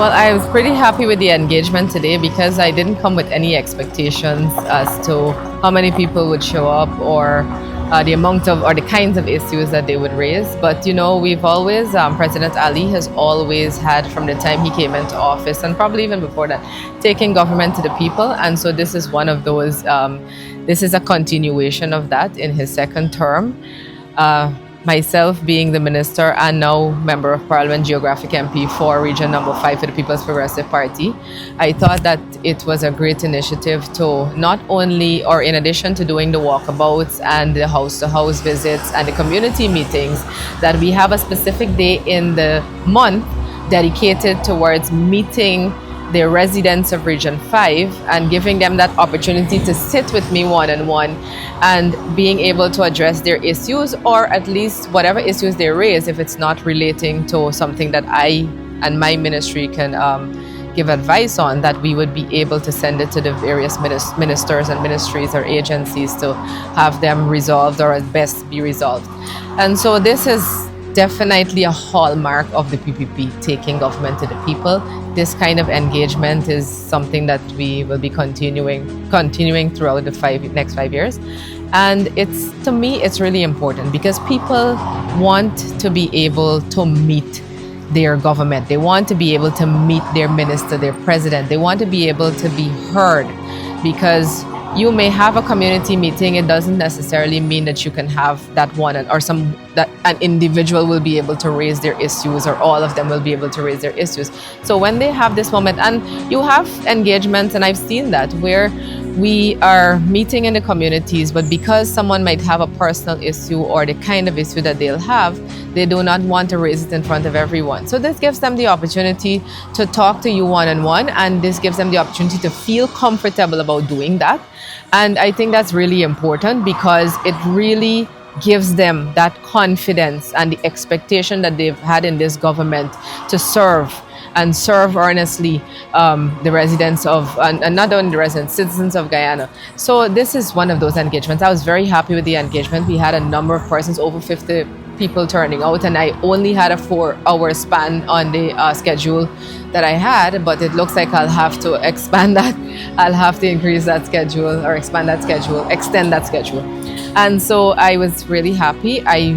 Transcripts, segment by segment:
Well, I was pretty happy with the engagement today because I didn't come with any expectations as to how many people would show up or the amount of or the kinds of issues that they would raise. But we've always, President Ali has always had from the time he came into office and probably even before that, taking government to the people. And so this is one of those, this is a continuation of that in his second term. Myself being the minister and now Member of Parliament Geographic MP for Region Number 5 for the People's Progressive Party, I thought that it was a great initiative to not only, or in addition to doing the walkabouts and the house-to-house visits and the community meetings, that we have a specific day in the month dedicated towards meeting the residents of Region 5 and giving them that opportunity to sit with me one-on-one and being able to address their issues, or at least whatever issues they raise, if it's not relating to something that I and my ministry can give advice on, that we would be able to send it to the various ministers and ministries or agencies to have them resolved or at best be resolved. And so this is definitely a hallmark of the PPP, taking government to the people. This kind of engagement is something that we will be continuing throughout the next 5 years. And to me, it's really important because people want to be able to meet their government. They want to be able to meet their minister, their president. They want to be able to be heard, because you may have a community meeting. It doesn't necessarily mean that you can have that one that an individual will be able to raise their issues, or all of them will be able to raise their issues. So when they have this moment, and you have engagements, and I've seen that, where we are meeting in the communities, but because someone might have a personal issue or the kind of issue that they'll have, they do not want to raise it in front of everyone. So this gives them the opportunity to talk to you one-on-one, and this gives them the opportunity to feel comfortable about doing that. And I think that's really important, because it really gives them that confidence and the expectation that they've had in this government to serve earnestly the residents of, and not only the residents, citizens of Guyana. So this is one of those engagements. I was very happy with the engagement. We had a number of persons, over 50 people turning out, and I only had a 4-hour span on the schedule that I had, but it looks like I'll have to expand that. I'll have to increase that schedule, or extend that schedule. And so I was really happy. I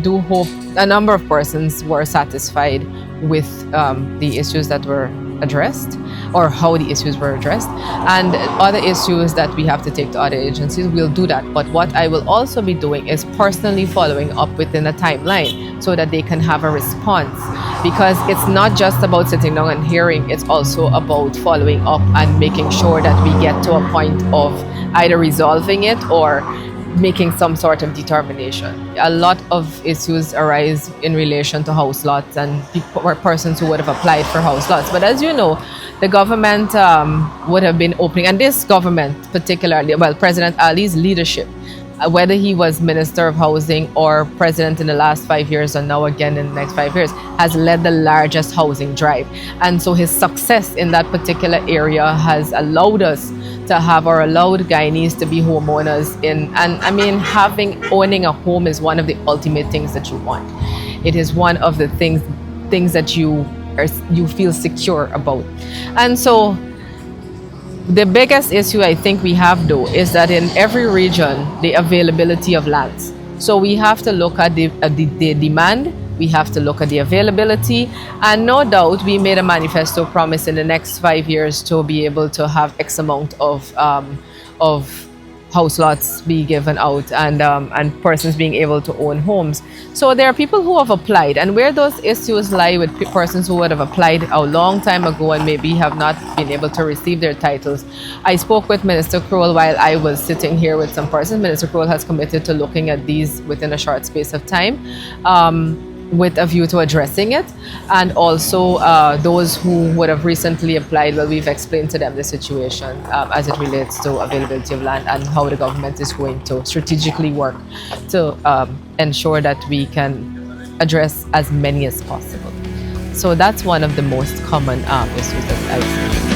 do hope a number of persons were satisfied with the issues that were addressed, or how the issues were addressed, and other issues that we have to take to other agencies, we'll do that. But what I will also be doing is personally following up within a timeline so that they can have a response, because it's not just about sitting down and hearing, it's also about following up and making sure that we get to a point of either resolving it or making some sort of determination. A lot of issues arise in relation to house lots and persons who would have applied for house lots. But as you know, the government would have been opening, and this government particularly, well, President Ali's leadership, whether he was Minister of Housing or President in the last 5 years and now again in the next 5 years, has led the largest housing drive. And so his success in that particular area has allowed us to have, or allowed Guyanese to be homeowners owning a home is one of the ultimate things that you want. It is one of the things that you feel secure about. And so the biggest issue I think we have, though, is that in every region, the availability of lands. So we have to look at the demand, we have to look at the availability, and no doubt we made a manifesto promise in the next 5 years to be able to have X amount of house lots be given out, and persons being able to own homes. So there are people who have applied, and where those issues lie with persons who would have applied a long time ago and maybe have not been able to receive their titles. I spoke with Minister Crowell while I was sitting here with some persons. Minister Crowell has committed to looking at these within a short space of time, with a view to addressing it. And also those who would have recently applied, well, we've explained to them the situation as it relates to availability of land and how the government is going to strategically work to ensure that we can address as many as possible. So that's one of the most common issues that I've seen.